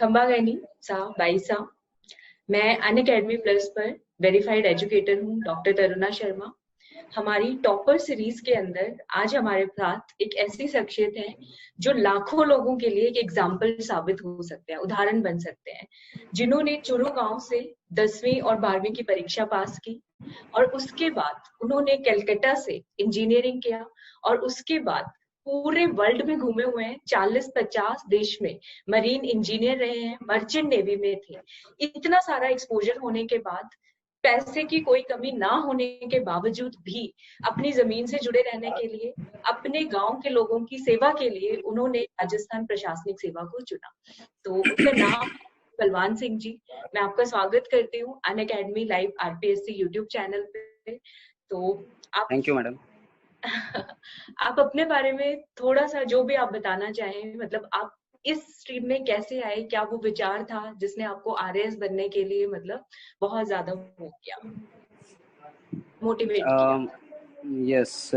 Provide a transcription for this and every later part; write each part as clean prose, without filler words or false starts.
खंबा गैनी सा 22 सा। मैं अनअकैडमी प्लस पर वेरीफाइड एजुकेटर हूँ, डॉक्टर तरुणा शर्मा। हमारी टॉपर सीरीज के अंदर आज हमारे साथ एक ऐसी शख्सियत है जो लाखों लोगों के लिए एक एग्जाम्पल साबित हो सकते हैं, उदाहरण बन सकते हैं, जिन्होंने चुरू गांव से 10वीं और 12वीं की परीक्षा पास की और उसके बाद उन्होंने कलकत्ता से इंजीनियरिंग किया और उसके बाद पूरे वर्ल्ड में घूमे हुए हैं। 40-50 देश में मरीन इंजीनियर रहे हैं, मर्चेंट नेवी में थे। इतना सारा एक्सपोजर होने के बाद, पैसे की कोई कमी ना होने के बावजूद भी अपनी जमीन से जुड़े रहने के लिए, अपने गांव के लोगों की सेवा के लिए उन्होंने राजस्थान प्रशासनिक सेवा को चुना। तो उनका नाम बलवान सिंह जी। मैं आपका स्वागत करती हूँ Unacademy live RPSC YouTube channel पे। तो आप थैंक यू मैडम। आप अपने बारे में थोड़ा सा जो भी आप बताना चाहें, मतलब आप इस स्ट्रीम में कैसे आए, क्या वो विचार था जिसने आपको आरएएस बनने के लिए मतलब बहुत ज्यादा वो किया, मोटिवेट किया? यस,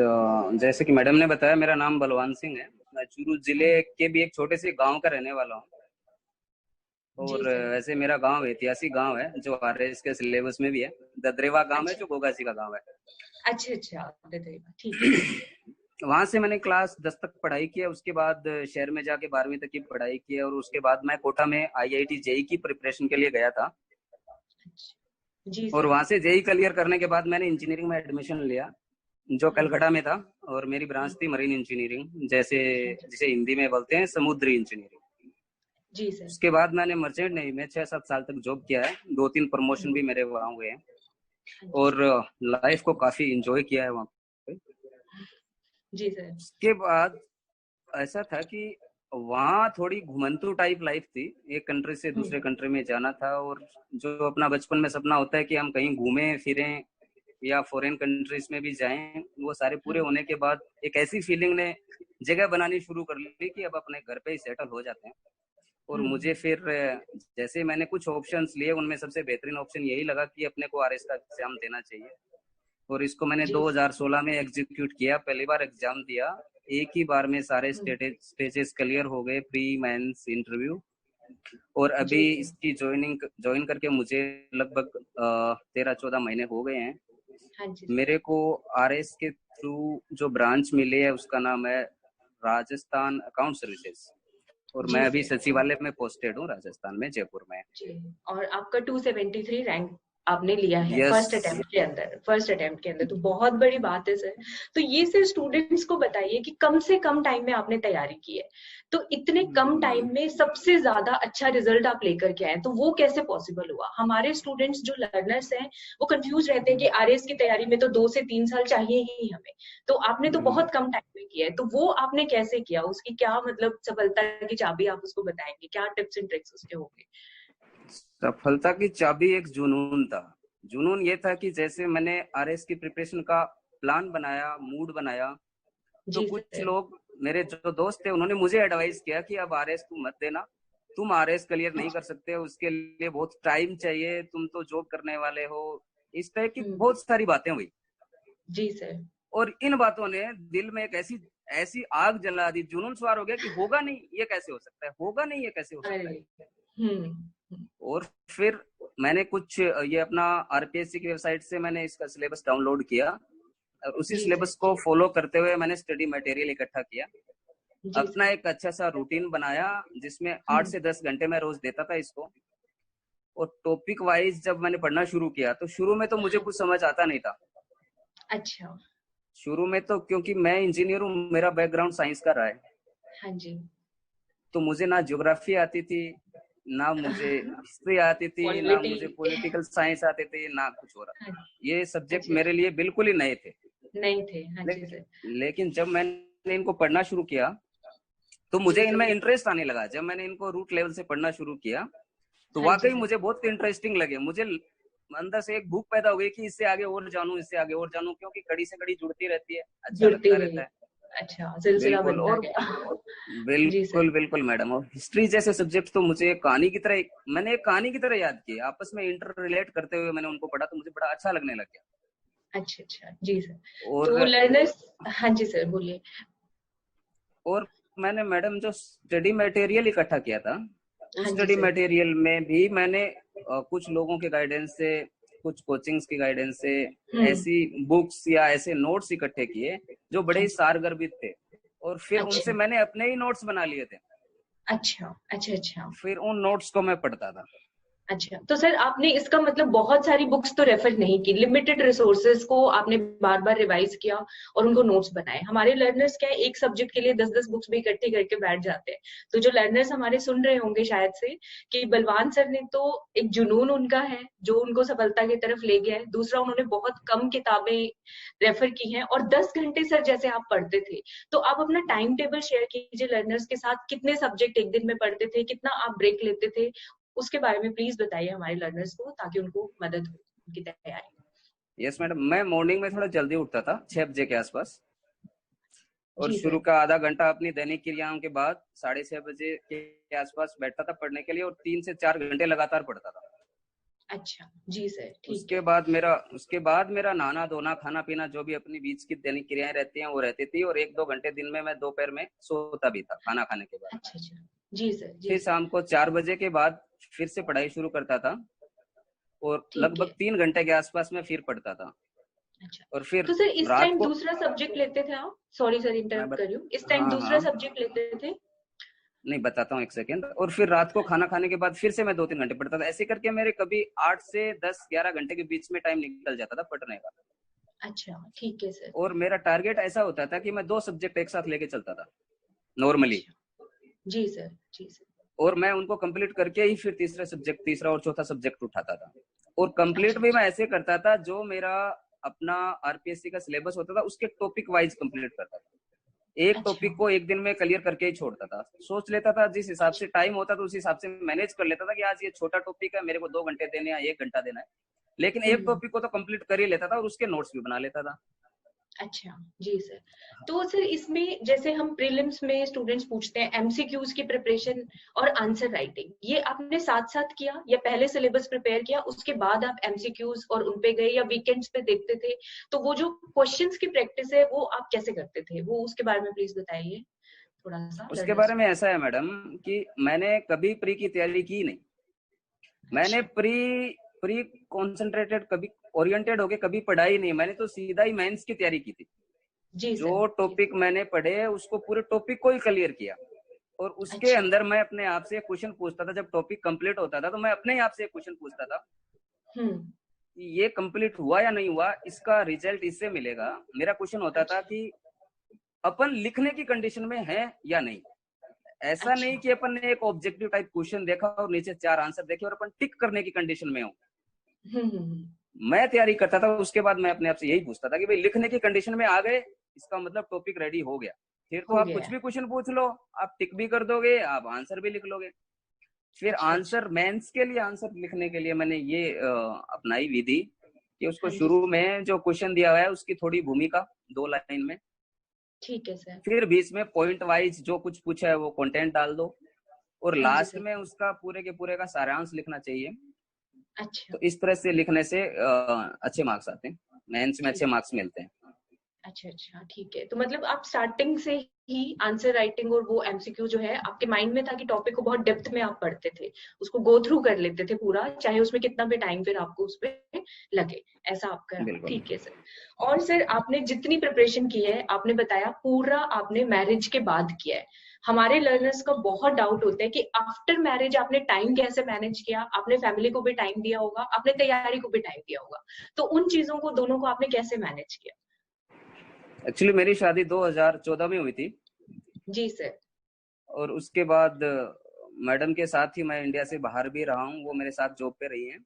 जैसे कि मैडम ने बताया, मेरा नाम बलवान सिंह है। मैं चूरू जिले के भी एक छोटे से गांव का रहने वाला हूँ। और वैसे मेरा गांव ऐतिहासिक गांव है जो आरएएस के सिलेबस में भी है। ददरेवा गांव है जो गोगासी का गांव है। अच्छा, ददरेवा, ठीक है। वहां से मैंने क्लास 10 तक पढ़ाई किया। उसके बाद शहर में जाके 12वीं तक की पढ़ाई की और उसके बाद मैं कोटा में आईआईटी जेई की प्रिपरेशन के लिए गया था। जी और सर। वहां से जेई क्लियर करने के बाद मैंने इंजीनियरिंग में एडमिशन लिया जो कलकत्ता में था। और मेरी ब्रांच थी मरीन इंजीनियरिंग, जिसे हिंदी में बोलते हैं समुद्री इंजीनियरिंग। जी सर। उसके बाद मैंने मर्चेंट नेवी में 6-7 साल तक जॉब किया है। 2-3 प्रमोशन भी मेरे वहां हुए हैं और लाइफ को काफी इंजॉय किया है वहां पे। जी सर। उसके बाद ऐसा था कि वहाँ थोड़ी घुमंतू टाइप लाइफ थी। एक कंट्री से दूसरे कंट्री में जाना था और जो अपना बचपन में सपना होता है कि हम कहीं घूमें फिरें या फॉरेन कंट्रीज में भी जाएं, वो सारे पूरे होने के बाद एक ऐसी फीलिंग ने जगह बनानी शुरू कर ली कि अब अपने घर पे ही सेटल हो जाते हैं। और मुझे फिर जैसे मैंने कुछ ऑप्शंस लिए, उनमें सबसे बेहतरीन ऑप्शन यही लगा कि अपने को आरएस का एग्जाम देना चाहिए। और इसको मैंने 2016 में एग्जीक्यूट किया। पहली बार एग्जाम दिया, एक ही बार में सारे स्टेजेस क्लियर हो गए, प्री मेंस इंटरव्यू। और अभी इसकी ज्वाइन करके मुझे लगभग 13-14 महीने हो गए हैं। मेरे को आरएस के थ्रू जो ब्रांच मिली है उसका नाम है राजस्थान अकाउंट सर्विसेज। और मैं अभी सचिवालय में पोस्टेड हूँ राजस्थान में, जयपुर में। और आपका 273 रैंक आपने लिया है फर्स्ट अटेम्प्ट के अंदर, तो बहुत बड़ी बात है सर। तो ये सिर्फ स्टूडेंट्स को बताइए कि कम से कम टाइम में आपने तैयारी की है, तो इतने कम टाइम में सबसे ज्यादा अच्छा रिजल्ट आप लेकर के आए, तो वो कैसे पॉसिबल हुआ? हमारे स्टूडेंट्स जो लर्नर्स हैं वो कंफ्यूज रहते हैं कि आरएएस की तैयारी में तो 2 से 3 साल चाहिए ही हमें, तो आपने तो बहुत कम टाइम में किया है, तो वो आपने कैसे किया? उसकी क्या मतलब सफलता की चाबी आप उसको बताएंगे, क्या टिप्स एंड ट्रिक्स उसके होंगे? सफलता की चाबी एक जुनून था। जुनून ये था कि जैसे मैंने आरएस की प्रिपरेशन का प्लान बनाया, मूड बनाया, तो कुछ लोग मेरे जो दोस्त थे उन्होंने मुझे एडवाइस किया कि अब आरएस तुम मत देना, तुम आरएस क्लियर नहीं कर सकते, उसके लिए बहुत टाइम चाहिए, तुम तो जॉब करने वाले हो। इस तरह की बहुत सारी बातें हुई। जी सर। और इन बातों ने दिल में एक ऐसी आग जला दी, जुनून सवार हो गया कि होगा नहीं ये कैसे हो सकता है, होगा नहीं ये कैसे हो सकता है। और फिर मैंने कुछ ये अपना आरपीएससी की वेबसाइट से मैंने इसका सिलेबस डाउनलोड किया और उसी सिलेबस को फॉलो करते हुए मैंने स्टडी मटेरियल इकट्ठा किया, अपना एक अच्छा सा रूटीन बनाया जिसमें 8 से 10 घंटे मैं रोज देता था इसको। और टॉपिक वाइज जब मैंने पढ़ना शुरू किया तो शुरू में तो मुझे कुछ समझ आता नहीं था। अच्छा। शुरू में तो क्योंकि मैं इंजीनियर हूँ, मेरा बैकग्राउंड साइंस का रहा है। हाँ जी। तो मुझे ना ज्योग्राफी आती थी, ना मुझे हिस्ट्री आती थी, ना मुझे पॉलिटिकल साइंस आते थे, ना कुछ हो रहा। ये सब्जेक्ट मेरे लिए बिल्कुल ही नए थे। हाँ जी सर। लेकिन जब मैंने इनको पढ़ना शुरू किया तो मुझे इनमें इंटरेस्ट आने लगा। जब मैंने इनको रूट लेवल से पढ़ना शुरू किया तो वाकई मुझे बहुत इंटरेस्टिंग लगे। मुझे अंदर से एक भूख पैदा हो गई कि इससे आगे और जानूं, इससे आगे और जानूं, क्योंकि कड़ी से कड़ी जुड़ती रहती है, अच्छा लगता रहता है। अच्छा, सिलसिला बनता गया। बिल्कुल मैडम। और हिस्ट्री जैसे सब्जेक्ट तो मुझे कहानी की तरह, मैंने एक कहानी की तरह याद की, आपस में इंटर रिलेट करते हुए मैंने उनको पढ़ा तो मुझे बड़ा अच्छा लगने लग गया। अच्छा जी सर। तो लर्नर्स, हाँ जी सर बोलिए। और मैंने मैडम जो स्टडी मटेरियल इकट्ठा किया था उस हाँ जी स्टडी सर। मटेरियल में भी मैंने कुछ लोगों के गाइडेंस से, कुछ कोचिंग्स की गाइडेंस से हम्म। ऐसी बुक्स या ऐसे नोट्स इकट्ठे किए जो बड़े हाँ ही जी। सारगर्भित थे, और फिर अच्छा उनसे मैंने अपने ही नोट्स बना लिए थे। अच्छा अच्छा अच्छा। फिर उन नोट्स को मैं पढ़ता था। अच्छा, तो सर आपने इसका मतलब बहुत सारी बुक्स तो रेफर नहीं की, लिमिटेड रिसोर्सेज को आपने बार बार रिवाइज किया और उनको नोट्स बनाए। हमारे लर्नर्स क्या है, एक सब्जेक्ट के लिए 10-10 बुक्स भी इकट्ठी करके बैठ जाते हैं। तो जो लर्नर्स हमारे सुन रहे होंगे शायद से, कि बलवान सर ने तो एक जुनून उनका है जो उनको सफलता की तरफ ले गया है। दूसरा, उन्होंने बहुत कम किताबें रेफर की हैं और 10 घंटे सर जैसे आप पढ़ते थे। तो आप अपना टाइम टेबल शेयर कीजिए लर्नर्स के साथ, कितने सब्जेक्ट एक दिन में पढ़ते थे, कितना आप ब्रेक लेते थे, उसके बारे में प्लीज बताइए हमारे लर्नर्स को, ताकि उनको मदद हो उनकी तैयारी। यस मैडम, मैं मॉर्निंग में थोड़ा जल्दी उठता था, 6 बजे के आसपास, और जी शुरू सर। का आधा घंटा अपनी दैनिक क्रियाओं के बाद 6:30 बजे के आसपास बैठता था पढ़ने के लिए, और 3 से 4 घंटे लगातार पढ़ता था। अच्छा जी सर, ठीक उसके है। बाद मेरा उसके बाद मेरा नहाना धोना खाना पीना जो भी अपनी बीच की दैनिक क्रियाएं रहती हैं वो रहती थी, और 1-2 घंटे दिन में मैं दोपहर में सोता भी था खाना खाने के बाद। अच्छा अच्छा। जी सर जी फिर सर। शाम को 4 बजे के बाद फिर से पढ़ाई शुरू करता था, और ठीक लगभग है। 3 घंटे के आसपास मैं फिर पढ़ता था। अच्छा, और फिर तो सर इस रात टाइम को दूसरा सब्जेक्ट लेते थे आप? सॉरी सर मैं इंटरप्ट बत, कर रही हूँ, इस टाइम हाँ दूसरा हाँ, सब्जेक्ट लेते थे? नहीं बताता हूँ, एक सेकेंड। और फिर रात को खाना खाने के बाद फिर से मैं 2-3 घंटे पढ़ता था। ऐसे करके मेरे कभी 8 से 10-11 घंटे के बीच में टाइम निकल जाता था पढ़ने का। अच्छा ठीक है सर। और मेरा टारगेट ऐसा होता था कि मैं 2 सब्जेक्ट एक साथ लेके चलता था नॉर्मली, अच्छा जी सर जी सर। और मैं उनको कंप्लीट करके ही फिर तीसरा और चौथा सब्जेक्ट उठाता था। और कंप्लीट अच्छा भी अच्छा। मैं ऐसे करता था, जो मेरा अपना आरपीएससी का सिलेबस होता था उसके टॉपिक वाइज कंप्लीट करता था। एक अच्छा टॉपिक को एक दिन में क्लियर करके ही छोड़ता था। सोच लेता था जिस हिसाब अच्छा। से टाइम होता था उस हिसाब से मैनेज कर लेता था कि आज ये छोटा टॉपिक है, मेरे को 2 घंटे देने या 1 घंटा देना है, लेकिन एक हम्म। टॉपिक को तो कंप्लीट कर ही लेता था और उसके नोट्स भी बना लेता था। अच्छा जी सर। तो सर इसमें जैसे हम प्रीलिम्स में स्टूडेंट्स पूछते हैं एमसीक्यूज की प्रिपरेशन और आंसर राइटिंग, ये आपने साथ साथ किया या पहले सिलेबस प्रिपेयर किया उसके बाद आप एमसीक्यूज और उन पे गए, या वीकेंड्स पे देखते थे? तो वो जो क्वेश्चंस की प्रैक्टिस है वो आप कैसे करते थे, वो उसके बारे में प्लीज बताइए थोड़ा सा उसके लर्नर्स बारे में को। ऐसा है मैडम कि मैंने कभी प्री की तैयारी की नहीं। मैंने अच्छा प्री प्री कॉन्सेंट्रेटेड कभी ओरिएंटेड होके कभी पढ़ाई नहीं, मैंने तो सीधा ही मेंस की तैयारी की थी। जी सर जो जी टॉपिक सर। मैंने पढ़े उसको पूरे टॉपिक को ही क्लियर किया, और उसके अच्छा। अंदर मैं अपने आप से एक क्वेश्चन पूछता था। जब टॉपिक कंप्लीट होता था तो मैं अपने आप से एक क्वेश्चन पूछता था हम्म। कि ये कंप्लीट हुआ या नहीं हुआ, इसका रिजल्ट इससे मिलेगा। मेरा क्वेश्चन होता था अच्छा कि अपन लिखने की कंडीशन में है या नहीं। ऐसा नहीं अच्छा। कि अपन ने एक ऑब्जेक्टिव टाइप क्वेश्चन देखा और नीचे 4 आंसर देखे और अपन टिक करने की कंडीशन में हो। हम्म। मैं तैयारी करता था, उसके बाद मैं अपने आप से यही पूछता था कि भाई लिखने की कंडीशन में आ गए, इसका मतलब टॉपिक रेडी हो गया। फिर तो हो आप गया कुछ है। भी क्वेश्चन पूछ लो, आप टिक भी कर दोगे, आप आंसर भी लिख लोगे। फिर अच्छा अच्छा। आंसर मेंस के लिए आंसर लिखने के लिए मैंने ये अपनाई विधि कि उसको हाँ जी शुरू सर। में जो क्वेश्चन दिया हुआ है उसकी थोड़ी भूमिका 2 लाइन में, ठीक है सर। फिर बीच में पॉइंट वाइज जो कुछ पूछा है वो कंटेंट डाल दो, और हाँ जी लास्ट सर। में उसका पूरे के पूरे का सारांश लिखना चाहिए। अच्छा। तो इस तरह से लिखने से अच्छे मार्क्स आते हैं, मेंस में अच्छे ठीक। मार्क्स मिलते हैं। अच्छा अच्छा ठीक है, तो मतलब आप स्टार्टिंग से ही आंसर राइटिंग और वो एमसीक्यू जो है आपके माइंड में था कि टॉपिक को बहुत डेप्थ में आप पढ़ते थे, उसको गो थ्रू कर लेते थे पूरा, चाहे उसमें कितना भी टाइम फिर आपको उस पर लगे, ऐसा आपका। बिल्कुल ठीक है सर। और सर आपने जितनी प्रिपरेशन की है आपने बताया पूरा आपने मैरिज के बाद किया है। हमारे लर्नर्स का बहुत डाउट होता है कि आफ्टर मैरिज आपने टाइम कैसे मैनेज किया, आपने फैमिली को भी टाइम दिया होगा, आपने तैयारी को भी टाइम दिया होगा, तो उन चीजों को दोनों को आपने कैसे मैनेज किया? एक्चुअली मेरी शादी 2014 में हुई थी, जी सर। और उसके बाद मैडम के साथ ही मैं इंडिया से बाहर भी रहा हूँ, वो मेरे साथ जॉब पे रही हैं।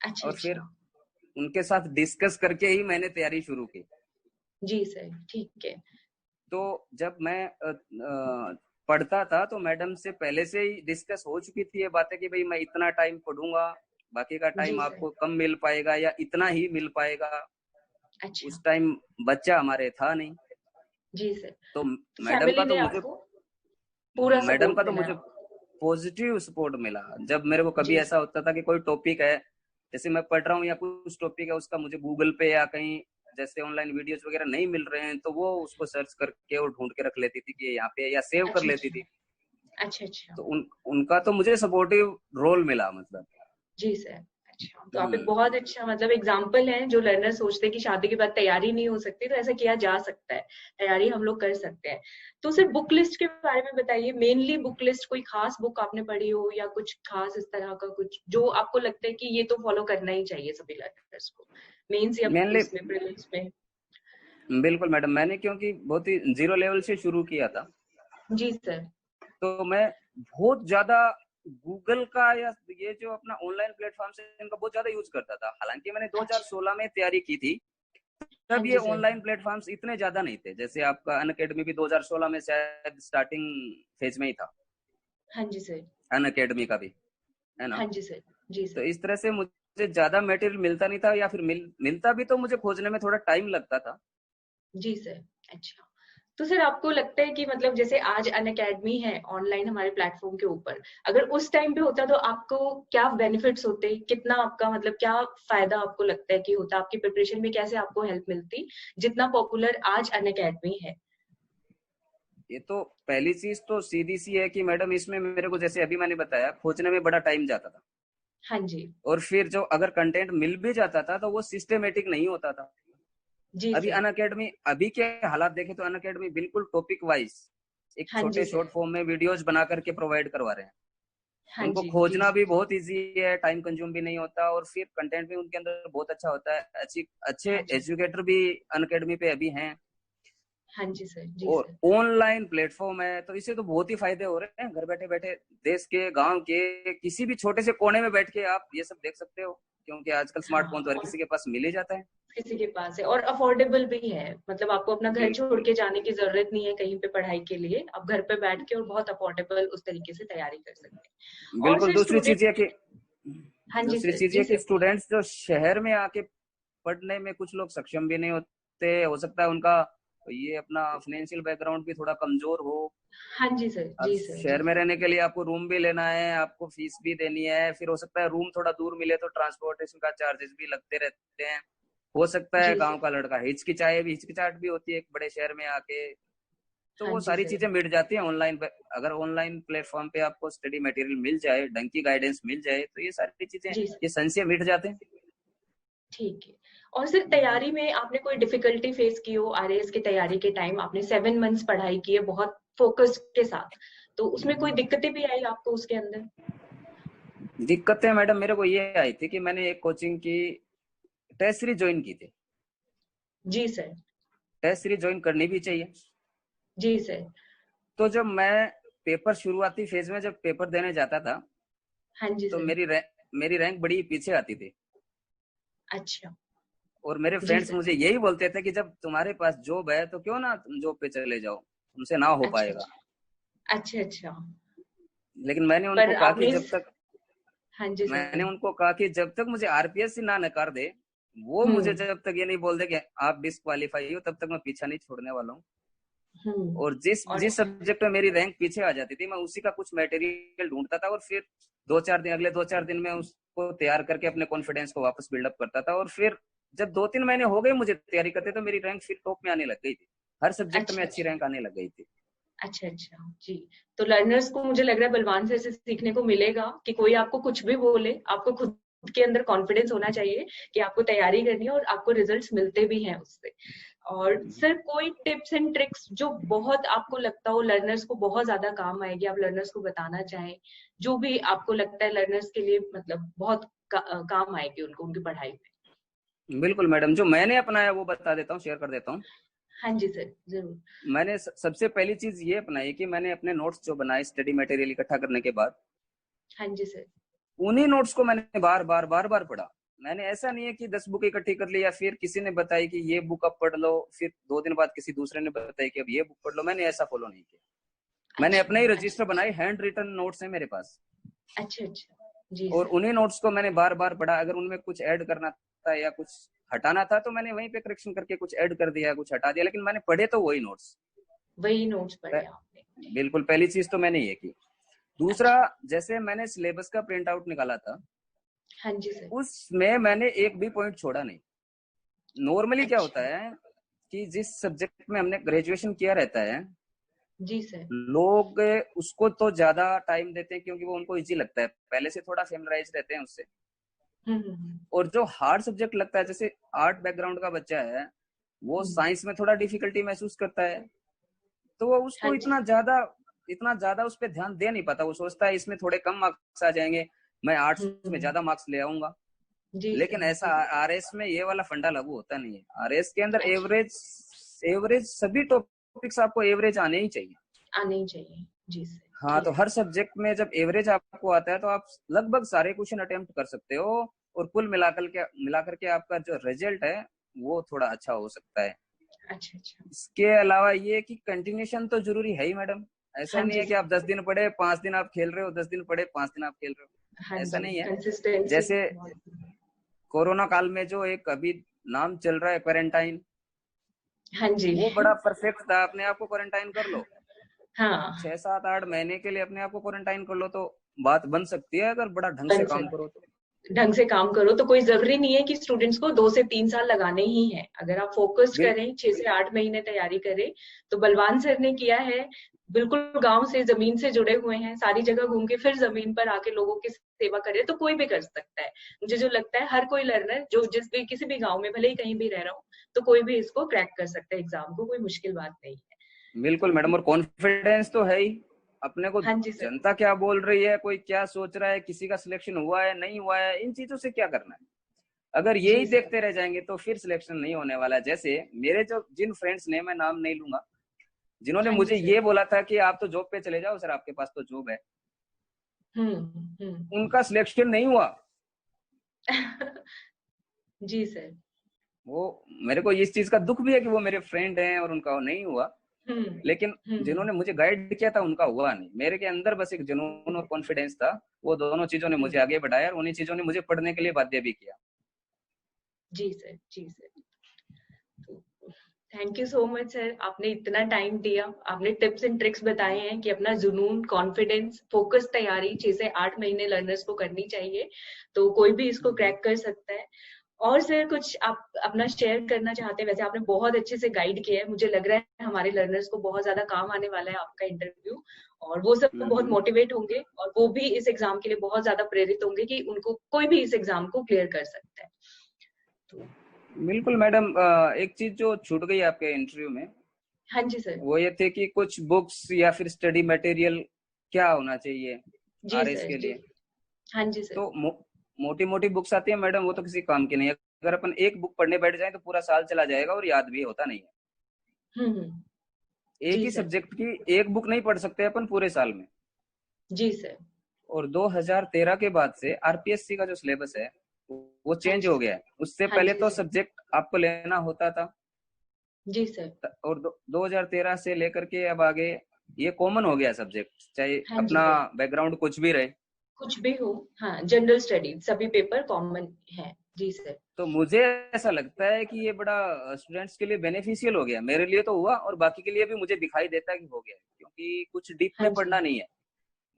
अच्छा और फिर अच्छा। उनके साथ डिस्कस करके ही मैंने तैयारी शुरू की। जी सर ठीक है। तो जब मैं पढ़ता था तो मैडम से पहले से ही डिस्कस हो चुकी थी ये बातें कि भाई मैं इतना टाइम पढ़ूंगा, बाकी का जी टाइम सर। आपको कम मिल पाएगा या इतना ही मिल पाएगा। अच्छा। उस टाइम बच्चा हमारे था नहीं। जी सर। तो तो मैडम का फैमिली तो ने मुझे आपको पूरा मैडम सपोर्ट का तो मिला मुझे है? पॉजिटिव सपोर्ट मिला। जब मेरे को कभी जी ऐसा होता था कि कोई टॉपिक है, जैसे मैं पढ़ रहा हूँ या कुछ टॉपिक है उसका मुझे गूगल पे या कहीं जैसे ऑनलाइन वीडियोस वगैरह नहीं मिल रहे हैं, तो वो उसको सर्च करके और ढूंढ के रख लेती थी कि यहाँ पे, या सेव कर अच्छा लेती अच्छा। थी। अच्छा अच्छा। तो उनका तो मुझे सपोर्टिव रोल मिला मतलब। जी सर। अच्छा, तो आप एक हम्म। बहुत अच्छा मतलब एग्जाम्पल हैं, जो लर्नर सोचते हैं कि शादी के बाद तैयारी नहीं हो सकती, तो ऐसा किया जा सकता है, तैयारी हम लोग कर सकते हैं। तो सर बुक लिस्ट के बारे में बताइए, मेनली बुक लिस्ट कोई खास बुक आपने पढ़ी हो या कुछ खास इस तरह का कुछ जो आपको लगता है कि ये तो फॉलो करना ही चाहिए सभी लर्नर्स को, मेंस या मेनली उसमें प्रीलिम्स में? बिल्कुल मैडम, मैंने क्योंकि बहुत ही जीरो लेवल से शुरू किया था, जी सर। तो मैं बहुत ज्यादा गूगल का या ये जो अपना ऑनलाइन प्लेटफॉर्म है इनका बहुत ज्यादा यूज करता था। हालांकि मैंने अच्छा। 2016 में तैयारी की थी, हाँ तब ये जी सर। ऑनलाइन प्लेटफॉर्म्स इतने ज्यादा नहीं थे। जैसे आपका अनअकैडमी भी 2016 में शायद स्टार्टिंग फेज में ही था, हाँ जी सर। अनअकैडमी का भी, है ना। हाँ जी सर। जी तो सर। इस तरह से मुझे ज्यादा मटेरियल मिलता नहीं था, या फिर मिलता भी तो मुझे खोजने में थोड़ा टाइम लगता था। जी सर। अच्छा, तो सर आपको लगता है कि मतलब जैसे आज अनअकैडमी है ऑनलाइन हमारे प्लेटफॉर्म के ऊपर, अगर उस टाइम पे होता तो आपको क्या बेनिफिट्स होते, कितना आपका मतलब क्या फायदा आपको लगता है कि होता, आपकी प्रिपरेशन में कैसे आपको हेल्प मिलती, जितना पॉपुलर आज अनअकैडमी है? ये तो पहली चीज तो सीधी सी है कि मैडम इसमें मेरे को, जैसे अभी मैंने बताया, खोजने में बड़ा टाइम जाता था। हाँ जी। और फिर जो अगर कंटेंट मिल भी जाता था तो वो सिस्टमेटिक नहीं होता था। जी अभी सर। अनअकैडमी अभी के हालात देखें तो अनअकैडमी बिल्कुल टॉपिक वाइज एक हाँ जी छोटे सर। शॉर्ट फॉर्म में वीडियोज बना करके प्रोवाइड करवा रहे हैं। हाँ उनको जी। जी खोजना सर। भी बहुत इजी है, टाइम कंज्यूम भी नहीं होता, और फिर कंटेंट भी उनके अंदर बहुत अच्छा होता है। अच्छे हाँ जी। एजुकेटर भी अनअकैडमी पे अभी हैं। हाँ जी सर। जी और सर। ऑनलाइन प्लेटफॉर्म है तो इससे तो बहुत ही फायदे हो रहे हैं। घर बैठे बैठे देश के, गांव के किसी भी छोटे से कोने में बैठ के आप ये सब देख सकते हो, क्योंकि आजकल स्मार्टफोन हाँ, तो हर और किसी के पास मिल ही जाता है। किसी के पास है और अफोर्डेबल भी है, मतलब आपको अपना घर छोड़ बिल्कुल के जाने की जरूरत नहीं है कहीं पे पढ़ाई के लिए, आप घर पे बैठ के और बहुत अफोर्डेबल उस तरीके से तैयारी कर सकते हैं। और बिल्कुल। Sir student. हाँ जी दूसरी सर। चीज जी ये कि सर बोलिए। स्टूडेंट्स जो शहर में आके पढ़ने में कुछ लोग सक्षम भी नहीं होते, हो सकता है उनका ये अपना फाइनेंशियल बैकग्राउंड भी थोड़ा कमजोर हो। हाँ जी सर। अब जी सर। जी शहर में सर। रहने के लिए आपको रूम भी लेना है, आपको फीस भी देनी है, फिर हो सकता है रूम थोड़ा दूर मिले तो ट्रांसपोर्टेशन का चार्जेस भी लगते रहते हैं। हो सकता है जी गांव सर। का लड़का हिचकिचाहट भी होती है एक बड़े शहर में आके। तो हाँ वो जी सारी सर। चीजें मिट जाती हैं ऑनलाइन पे। अगर ऑनलाइन प्लेटफॉर्म पे आपको स्टडी मटेरियल मिल जाए, ढंग की गाइडेंस मिल जाए, तो ये सारी चीजें, जी सर। ये संशय मिट जाते हैं। ठीक है। और सर तैयारी में आपने कोई डिफिकल्टी फेस की हो, आरएएस की तैयारी के टाइम आपने 7 मंथ्स पढ़ाई की है बहुत फोकस के साथ, तो उसमें कोई दिक्कतें भी आई आपको उसके अंदर? दिक्कतें मैडम मेरे को ये आई थी कि मैंने एक कोचिंग की टेस्ट सीरीज ज्वाइन की थी। जी सर। टेस्ट सीरीज ज्वाइन करनी भी चाहिए। जी सर। तो जब मैं पेपर शुरुआती फेज में जब पेपर देने जाता था, हाँ जी तो सर। मेरी रैंक बड़ी पीछे आती थी। अच्छा। और मेरे जी फ्रेंड्स सर। मुझे यही बोलते थे कि जब तुम्हारे पास जॉब है तो क्यों ना तुम जॉब पे चले जाओ, तुमसे ना हो अच्छा पाएगा। अच्छा। अच्छा अच्छा। लेकिन मैंने पर उनको कहा कि आपने जब तक हाँ जी मैंने सर। उनको कहा कि जब तक मुझे आरपीएस ही ना नकार दे, वो मुझे हम्म। जब तक ये नहीं बोल दे कि आप डिस्क्वालीफाई हो, तब तक मैं पीछा नहीं छोड़ने वाला हूँ। हम्म। और जिस और जिस सब्जेक्ट में मेरी रैंक पीछे आ जाती थी, मैं उसी का कुछ मटेरियल ढूंढता था, और फिर 2-4 दिन, अगले 2-4 दिन में उसको तैयार करके अपने कॉन्फिडेंस को वापस बिल्डअप करता था। और फिर जब 2-3 महीने हो गए मुझे तैयारी करते, तो मेरी रैंक फिर टॉप में आने लग गई थी। हर सब्जेक्ट में अच्छा अच्छी अच्छा। रैंक आने लग गई थी। अच्छा अच्छा। जी। तो लर्नर्स को मुझे लग रहा है बलवान से सीखने को मिलेगा कि कोई आपको कुछ भी बोले, आपको खुद के अंदर कॉन्फिडेंस होना चाहिए कि आपको तैयारी करनी है और आपको रिजल्ट्स मिलते भी हैं उससे। और सर कोई टिप्स एंड ट्रिक्स जो बहुत आपको लगता हो लर्नर्स को बहुत ज्यादा काम आएगी, आप लर्नर्स को बताना चाहें, जो भी आपको लगता है लर्नर्स के लिए मतलब बहुत काम आएगी उनको उनकी पढ़ाई में? बिल्कुल मैडम, जो मैंने अपनाया वो बता देता हूँ, शेयर कर देता हूँ। हाँ जी सर जरूर। मैंने सबसे पहली चीज ये अपनाई कि मैंने अपने नोट्स जो बनाए स्टडी मटेरियल इकट्ठा करने के बाद, हाँ जी सर। उन्हीं नोट्स को मैंने बार बार पढ़ा। मैंने ऐसा नहीं है कि 10 बुक इकट्ठी कर ली, या फिर किसी ने बताई कि ये बुक अब पढ़ लो, फिर 2 दिन बाद किसी दूसरे ने बताई कि अब ये बुक पढ़ लो। मैंने ऐसा फॉलो नहीं किया। मैंने अच्छा अपने ही अच्छा। रजिस्टर बनाए, हैंड रिटन नोट्स है मेरे पास। अच्छा अच्छा। जी और सर। उन्हीं नोट्स को मैंने बार बार पढ़ा। अगर उनमें कुछ ऐड करना था या कुछ हटाना था, तो मैंने वहीं पे करेक्शन करके कुछ ऐड कर दिया, कुछ हटा दिया, लेकिन मैंने पढ़े तो वही नोट्स। वही नोट्स पढ़े आपने? बिल्कुल, पहली चीज तो मैंने ये की। दूसरा, अच्छा। जैसे मैंने सिलेबस का प्रिंट आउट निकाला था, हाँ जी सर। उसमें मैंने एक भी पॉइंट छोड़ा नहीं। नॉर्मली क्या होता अच्छा। है कि जिस सब्जेक्ट में हमने ग्रेजुएशन किया रहता है, जी सर। लोग उसको तो ज्यादा टाइम देते हैं क्योंकि वो उनको इजी लगता है, पहले से थोड़ा फेमराइज रहते हैं उससे। हम्म। और जो हार्ड सब्जेक्ट लगता है, जैसे आर्ट बैकग्राउंड का बच्चा है, वो हम्म। साइंस में थोड़ा डिफिकल्टी महसूस करता है, तो वो हाँ उसको जी। इतना ज्यादा उस पर ध्यान दे नहीं पाता। वो सोचता है इसमें थोड़े कम मार्क्स आ जाएंगे, मैं आर्ट्स में हम्म। ज्यादा मार्क्स ले आऊंगा। जी लेकिन सर। ऐसा जी। आरएस में ये वाला फंडा लागू होता नहीं है। आरएस के अंदर अच्छा। एवरेज एवरेज सभी टॉपिक्स आपको एवरेज आने ही चाहिए। आने ही चाहिए। जी सर। हाँ, तो ठीक हर है। सब्जेक्ट में जब एवरेज आपको आता है तो आप लगभग सारे क्वेश्चन अटेम्प्ट कर सकते हो, और कुल मिलाकर के आपका जो रिजल्ट है वो थोड़ा अच्छा हो सकता है। अच्छा अच्छा। इसके अलावा ये कि कंटिन्यूशन तो जरूरी है ही मैडम। ऐसा हाँ नहीं जी है कि सर। आप 10 दिन पढ़े 5 दिन आप खेल रहे हो, 10 दिन पढ़े 5 दिन आप खेल रहे हाँ हो, ऐसा जी, नहीं है। कंसिस्टेंसी जैसे बहुत। कोरोना काल में जो एक अभी नाम चल रहा है क्वारंटाइन, हाँ जी। वो बड़ा परफेक्ट था। अपने आप को क्वारंटाइन कर लो, हाँ। 6 7 8 महीने के लिए अपने आप को क्वारंटाइन कर लो, तो बात बन सकती है अगर बड़ा ढंग से बन काम सकते, करो तो। ढंग से काम करो तो कोई जरूरी नहीं है कि स्टूडेंट्स को 2 से 3 साल लगाने ही है। अगर आप फोकस्ड बिल करें, 6 से 8 महीने तैयारी करें। तो बलवान सर ने किया है, बिल्कुल गांव से जमीन से जुड़े हुए हैं, सारी जगह घूम के फिर जमीन पर आके लोगों की सेवा करे, तो कोई भी कर सकता है। मुझे जो लगता है हर कोई लर्नर जो जिस भी किसी भी गांव में भले ही कहीं भी रह रहा हो, तो कोई भी इसको क्रैक कर सकता है एग्जाम को, कोई मुश्किल बात नहीं है। बिल्कुल तो मैडम, और कॉन्फिडेंस तो है ही अपने को। हाँ जी सर। जनता क्या बोल रही है, कोई क्या सोच रहा है, किसी का सिलेक्शन हुआ है नहीं हुआ है, इन चीजों से क्या करना है। अगर जी यही सर। देखते रह जाएंगे तो फिर सिलेक्शन नहीं होने वाला है। जैसे मेरे जो जिन फ्रेंड्स ने, मैं नाम नहीं लूंगा, जिन्होंने हाँ जी मुझे सर। ये बोला था कि आप तो जॉब पे चले जाओ सर, आपके पास तो जॉब है, हम्म। उनका सिलेक्शन नहीं हुआ। जी सर। वो, मेरे को इस चीज का दुख भी है कि वो मेरे फ्रेंड हैं और उनका नहीं हुआ। हम्म। लेकिन हम्म। जिन्होंने मुझे गाइड किया था उनका हुआ नहीं। मेरे के अंदर बस एक जुनून और कॉन्फिडेंस था, वो दोनों चीजों ने मुझे हम्म। आगे बढ़ाया, और उन्हीं चीजों ने मुझे पढ़ने के लिए बाध्य भी किया। जी सर। जी सर। तो thank you so much sir, आपने इतना टाइम दिया, आपने टिप्स एंड ट्रिक्स बताए हैं कि अपना जुनून, कॉन्फिडेंस, फोकस तैयारी 6 से 8 महीने लर्नर्स को करनी चाहिए, तो कोई भी इसको क्रैक कर सकता है। और सर कुछ आप अपना शेयर करना चाहते हैं? वैसे आपने बहुत अच्छे से गाइड किया है, मुझे लग रहा है हमारे लर्नर्स को बहुत ज्यादा काम आने वाला है आपका इंटरव्यू, और वो सब बहुत हम्म। मोटिवेट होंगे, और वो भी इस एग्जाम के लिए बहुत ज्यादा प्रेरित होंगे कि उनको कोई भी इस एग्जाम को क्लियर कर सकता है। तो बिल्कुल मैडम, एक चीज जो छूट गई आपके इंटरव्यू में, हाँ जी सर। वो ये थे कि कुछ बुक्स या फिर स्टडी मटेरियल क्या होना चाहिए जी आरएस सर। के जी। लिए। हाँ जी सर। तो मोटी मोटी बुक्स आती है मैडम, वो तो किसी काम की नहीं है। अगर अपन एक बुक पढ़ने बैठ जाए तो पूरा साल चला जाएगा और याद भी होता नहीं है। हम्म। एक जी ही सर। सब्जेक्ट की एक बुक नहीं पढ़ सकते अपन पूरे साल में। जी सर। और 2013 के बाद से आरपीएससी का जो सिलेबस है वो हाँ चेंज जी हो सर। गया है। उससे हाँ पहले जी तो सर। सब्जेक्ट आपको लेना होता था, जी सर। और 2013 से लेकर के अब आगे ये कॉमन हो गया सब्जेक्ट, चाहे हाँ जी अपना सर। बैकग्राउंड कुछ भी रहे। कुछ भी हो, हाँ, जनरल स्टडी सभी पेपर कॉमन है। जी सर। तो मुझे ऐसा लगता है कि ये बड़ा स्टूडेंट्स के लिए बेनिफिशियल हो गया। मेरे लिए तो हुआ, और बाकी के लिए भी मुझे दिखाई देता है कि हो गया, क्योंकि कुछ डीप हाँ में जी। पढ़ना नहीं है।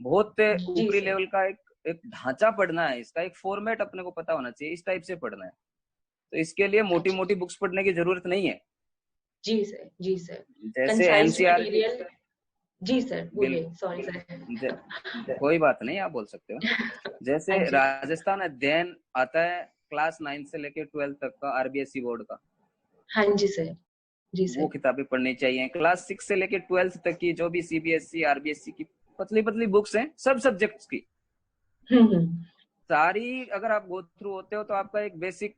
बहुत जी ऊपरी सर। लेवल का एक एक ढांचा पढ़ना है, इसका एक फॉर्मेट अपने को पता होना चाहिए, इस टाइप से पढ़ना है। तो इसके लिए मोटी अच्छा। मोटी बुक्स पढ़ने की जरूरत नहीं है। जी सर। जी सर। जैसे कंसाइज एनसीईआरटी। मटेरियल। जी सर, बिल बोलिए, सॉरी सर। ज, कोई बात नहीं, आप बोल सकते हो। हाँ जैसे जी। राजस्थान अध्ययन आता है क्लास 9 से लेकर 12 तक का, आरबीएसई बोर्ड का। हाँ जी सर। जी वो सर। किताबें पढ़नी चाहिए। क्लास 6 से लेकर 12 तक की जो भी सीबीएसई आरबीएसई की पतली पतली बुक्स हैं सब सब्जेक्ट्स की, हम्म। सारी अगर आप गो थ्रू होते हो तो आपका एक बेसिक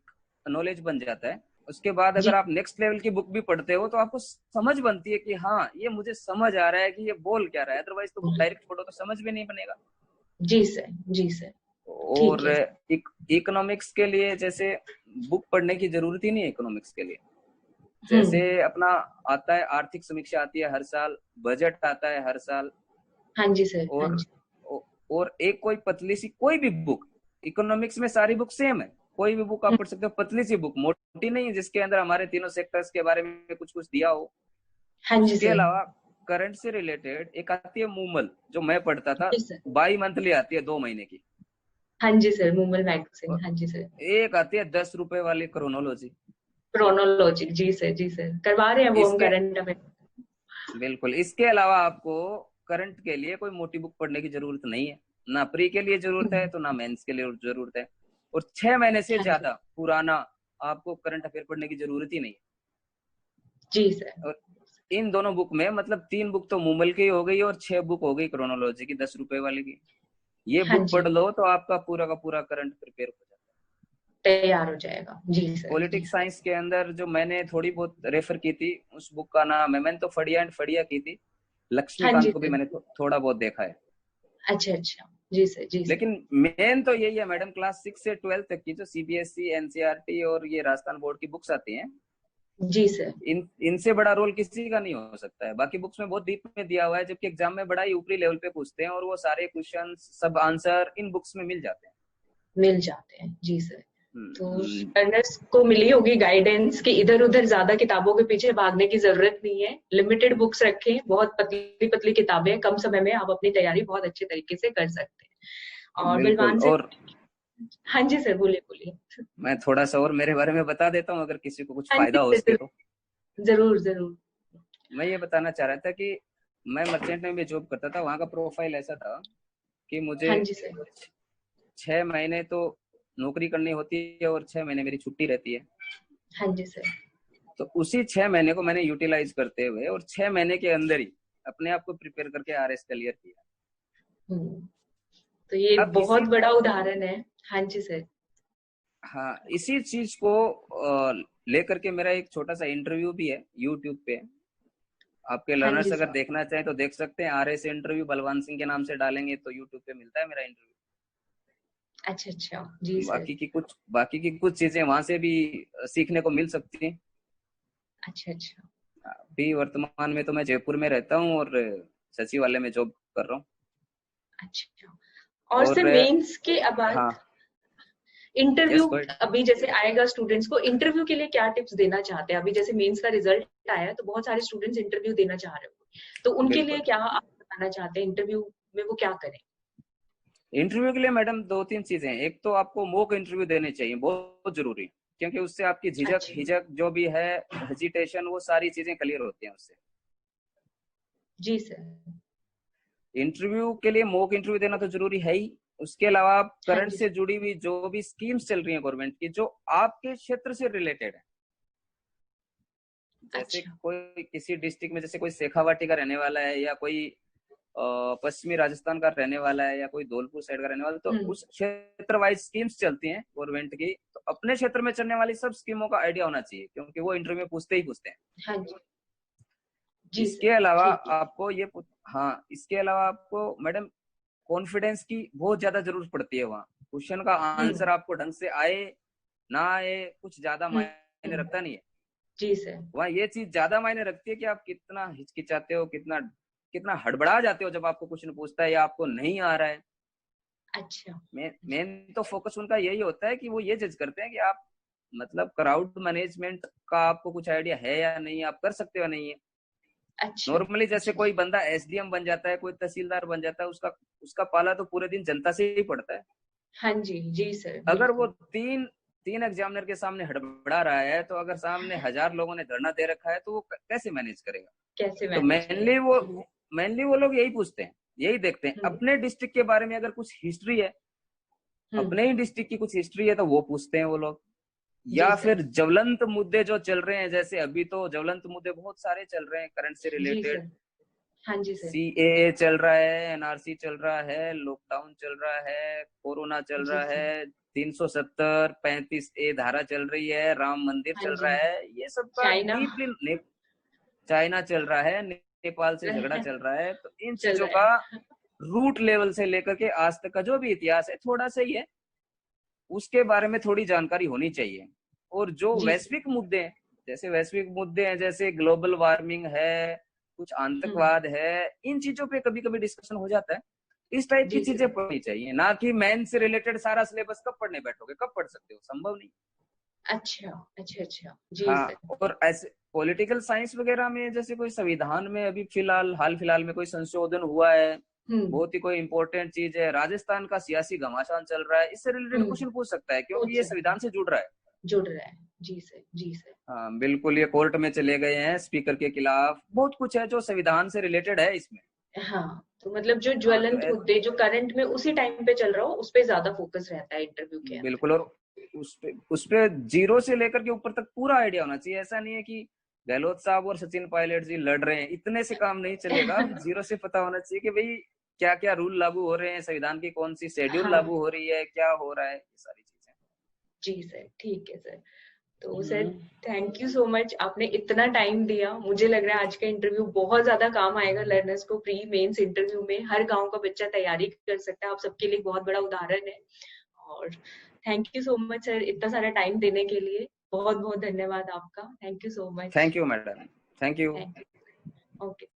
नॉलेज बन जाता है। उसके बाद जी। अगर आप नेक्स्ट लेवल की बुक भी पढ़ते हो तो आपको समझ बनती है कि हाँ ये मुझे समझ आ रहा है कि ये बोल क्या रहा है। अदरवाइज तो बुक डायरेक्ट पढ़ो तो समझ भी नहीं बनेगा। जी सर। जी सर। ठीक और है। इकोनॉमिक्स के लिए जैसे बुक पढ़ने की जरूरत ही नहीं है इकोनॉमिक्स के लिए। जैसे हम्म। अपना आता है आर्थिक समीक्षा आती है हर साल, बजट आता है हर साल। हाँ जी सर। हाँ और जी। और एक कोई पतली सी कोई भी बुक, इकोनॉमिक्स में सारी बुक सेम है, कोई भी बुक आप पढ़ सकते हो, पतली सी बुक, मोटी नहीं है, जिसके अंदर हमारे तीनों सेक्टर्स के बारे में कुछ कुछ दिया हो। हाँ जी उसके सर। अलावा करंट से रिलेटेड एक आती है मूमल, जो मैं पढ़ता था, जी सर। 22 मंथली आती है 2 महीने की। हाँ जी सर, मूमल मैगजीन, और हाँ जी सर। एक आती है 10 रुपए वाली क्रोनोलॉजी। क्रोनोलॉजी, जी सर। जी सर, करवा रहे हैं वो हम इसके करंट अफेयर। बिल्कुल। इसके अलावा आपको करंट के लिए कोई मोटी बुक पढ़ने की जरूरत नहीं है, ना प्री के लिए जरूरत है तो ना मेंस के लिए जरूरत है। और 6 महीने से हाँ जी। ज्यादा पुराना आपको करंट अफेयर पढ़ने की जरूरत ही नहीं जी सर। है। और इन दोनों बुक में मतलब 3 बुक तो मूमल की हो गई और 6 बुक हो गई क्रोनोलॉजी की, 10 रुपए वाली की। ये हाँ बुक जी, पढ़ लो तो आपका पूरा का पूरा करंट प्रिपेयर हो जाता है। तैयार हो जाएगा। जी सर, जी पॉलिटिक्स सर। साइंस के अंदर जो मैंने थोड़ी बहुत रेफर की थी, उस बुक का नाम है, मैंने तो फड़िया एंड फड़िया की थी, हाँ जी लक्ष्मीकांत को भी सर। मैंने थोड़ा बहुत देखा है। अच्छा अच्छा। जी सर, जी सर। लेकिन मेन तो यही है मैडम, क्लास 6 से 12 तक की जो सीबीएसई, एनसीईआरटी और ये राजस्थान बोर्ड की बुक्स आती हैं, जी सर। इनसे बड़ा रोल किसी का नहीं हो सकता है। बाकी बुक्स में बहुत डीप में दिया हुआ है, जबकि एग्जाम में बड़ा ही ऊपरी लेवल पे पूछते हैं, और वो सारे क्वेश्चन सब आंसर इन बुक्स में मिल जाते हैं। मिल जाते हैं। जी सर। तो हम्म, लर्नर्स को मिली होगी गाइडेंस कि इधर उधर ज्यादा किताबों के पीछे भागने की जरूरत नहीं है, लिमिटेड बुक्स रखें, बहुत पतली पतली किताबें, कम समय में आप अपनी तैयारी बहुत अच्छे तरीके से कर सकते हैं। और बिल्कुल। बलवान से, और हाँ जी सर, बोलिए बोलिए। मैं थोड़ा सा और मेरे बारे में बता देता हूँ, अगर किसी को कुछ हाँ जी फायदा हो सर, सके तो। जरूर जरूर। मैं ये बताना चाह रहा था कि मैं मर्चेंट में भी जॉब करता था, वहां का प्रोफाइल ऐसा था कि मुझे हाँ जी सर। 6 महीने तो नौकरी करनी होती है और 6 महीने मेरी छुट्टी रहती है। हाँ जी सर। तो उसी 6 महीने को मैंने यूटिलाइज करते हुए और 6 महीने के अंदर ही अपने आप को प्रिपेयर करके आरएस क्लियर किया। हम्म, तो ये अब बहुत बड़ा उदाहरण है। हाँ जी सर। हाँ, इसी चीज को लेकर के मेरा एक छोटा सा इंटरव्यू भी है यूट्यूब पे। आपके हाँ लर्नर्स जी अगर सर। देखना चाहें तो देख सकते हैं, आरएस इंटरव्यू बलवान सिंह के नाम से डालेंगे तो यूट्यूब पे मिलता है मेरा इंटरव्यू। अच्छा अच्छा। जी सर। बाकी की कुछ चीजें वहां से भी सीखने को मिल सकती हैं। अच्छा अच्छा। अभी वर्तमान में तो मैं जयपुर में रहता हूँ और सचिवालय में जॉब कर रहा हूँ। अच्छा। और और सर मेंस के बाद हाँ, इंटरव्यू, यस गो अहेड। अभी जैसे आएगा स्टूडेंट्स को, इंटरव्यू के लिए क्या टिप्स देना चाहते हैं? अभी जैसे मेंस का रिजल्ट आया है तो बहुत सारे स्टूडेंट्स इंटरव्यू देना चाह रहे हो, तो उनके लिए बिल्कुल। क्या आप बताना चाहते हैं, इंटरव्यू में वो क्या करें? इंटरव्यू के लिए मैडम 2-3 चीजें हैं। एक तो आपको मॉक इंटरव्यू देने चाहिए, बहुत जरूरी, क्योंकि उससे आपकी झिझक अच्छा। हिजक जो भी है, हेजिटेशन, वो सारी चीजें क्लियर होती हैं उससे। जी सर। इंटरव्यू के लिए मॉक इंटरव्यू देना तो जरूरी है ही। उसके अलावा आप हाँ करंट जी से सर। जुड़ी हुई जो भी स्कीम्स चल रही हैं गवर्नमेंट की, जो आपके क्षेत्र से रिलेटेड है, जैसे अच्छा। कोई किसी डिस्ट्रिक्ट में जैसे कोई शेखावाटी का रहने वाला है, या कोई पश्चिमी राजस्थान का रहने वाला है, या कोई धौलपुर साइड का रहने वाला है, तो हम्म। उस क्षेत्र वाइज स्कीम्स चलती हैं गवर्नमेंट की, तो अपने क्षेत्र में चलने वाली सब स्कीमों का आइडिया होना चाहिए, क्योंकि वो इंटरव्यू में पूछते ही पूछते हैं। हाँ जी। जी इसके सर। अलावा ठीक है। आपको हाँ, इसके अलावा आपको मैडम कॉन्फिडेंस की बहुत ज्यादा जरूरत पड़ती है वहाँ। क्वेश्चन का आंसर हम्म। आपको ढंग से आए ना आए, कुछ ज्यादा मायने हम्म। रखता नहीं है। जी सर। वहाँ ये चीज ज्यादा मायने रखती है कि आप कितना हिचकिचाते हो, कितना कितना हड़बड़ा जाते हो जब आपको क्वेश्चन पूछता है या आपको नहीं आ रहा है। अच्छा। मेन तो फोकस उनका यही होता है कि वो ये जज करते हैं कि आप मतलब क्राउड मैनेजमेंट का आपको कुछ आइडिया है या नहीं, आप कर सकते हो नहीं है। अच्छा नॉर्मली जैसे अच्छा। कोई बंदा एसडीएम बन जाता है, कोई तहसीलदार बन जाता है, उसका उसका पाला तो पूरे दिन जनता से ही पड़ता है। हाँ जी। जी सर, अगर वो बिल्कुल। तीन तीन एग्जामिनर के सामने हड़बड़ा रहा है, तो अगर सामने 1000 लोगों ने धरना दे रखा है, तो वो कैसे मैनेज करेगा? कैसे तो मैनेज करेगा? जी। मेनली वो लोग यही पूछते हैं, यही देखते हैं। हम्म। अपने डिस्ट्रिक्ट के बारे में अगर कुछ हिस्ट्री है, हम्म। अपने ही डिस्ट्रिक्ट की कुछ हिस्ट्री है, तो वो पूछते हैं वो लोग। जी या सर। फिर ज्वलंत मुद्दे जो चल रहे हैं, जैसे अभी तो ज्वलंत मुद्दे बहुत सारे चल रहे हैं करंट से जी रिलेटेड। सर। हाँ जी सर। सीएए चल रहा है, एनआरसी चल रहा है, लॉकडाउन चल रहा है, कोरोना चल जी रहा सर। है, 370 35A धारा चल रही है, राम मंदिर हाँ चल जी। रहा है, ये सब का चाइना डीपली। चाइना चल रहा है, नेपाल से झगड़ा चल रहा है, तो इन चल चीजों रहा का है। रूट लेवल से लेकर के आज तक का जो भी इतिहास है, थोड़ा सा ही है, उसके बारे में थोड़ी जानकारी होनी चाहिए। और जो जी सर। वैश्विक मुद्दे हैं, जैसे वैश्विक मुद्दे हैं, जैसे ग्लोबल वार्मिंग है, कुछ हम्म। आतंकवाद है, इन चीजों पे कभी कभी डिस्कशन हो जाता है। इस टाइप की जी चीजें सर। पढ़नी चाहिए, ना कि मैन से रिलेटेड सारा सिलेबस कब पढ़ने बैठोगे, कब पढ़ सकते हो, संभव नहीं। अच्छा अच्छा अच्छा। जी हाँ, सर। और ऐसे पॉलिटिकल साइंस वगैरह में जैसे कोई संविधान में अभी हाल फिलहाल में कोई संशोधन हुआ है, हम्म। बहुत ही कोई इंपॉर्टेंट चीज है, राजस्थान का सियासी घमासान चल रहा है, इससे रिलेटेड हम्म। क्वेश्चन पूछ सकता है, क्योंकि पूछ ये सकते संविधान हैं। से जुड़ रहा है। जुड़ रहा है। जी सर, जी सर। हाँ बिल्कुल, ये कोर्ट में चले गए हैं स्पीकर के खिलाफ, बहुत कुछ है जो संविधान से रिलेटेड है इसमें। हाँ, तो मतलब जो हाँ तो ज्वलंत मुद्दे जो करंट में उसी टाइम पे चल रहा हो उस पे ज्यादा फोकस रहता है इंटरव्यू के अंदर। बिल्कुल, और उस पे जीरो से लेकर के ऊपर तक पूरा आइडिया होना चाहिए। ऐसा नहीं है कि गहलोत साहब और सचिन पायलट जी लड़ रहे हैं, इतने से काम नहीं चलेगा। जीरो से पता होना चाहिए कि भाई क्या क्या रूल लागू हो रहे हैं, संविधान की कौन सी शेड्यूल हाँ लागू हो रही है, क्या हो रहा है, ये सारी चीजें। जी सर, ठीक है सर। तो sir hmm. Thank you so much, आपने इतना टाइम दिया। मुझे लग रहा है आज का इंटरव्यू बहुत ज्यादा काम आएगा लर्नर्स को। प्री मेंस इंटरव्यू में हर गांव का बच्चा तैयारी कर सकता है, आप सबके लिए बहुत बड़ा उदाहरण है। और thank you so much sir इतना सारा टाइम देने के लिए। बहुत बहुत धन्यवाद आपका। Thank you so much. Thank you madam, thank you. Thank you. Okay.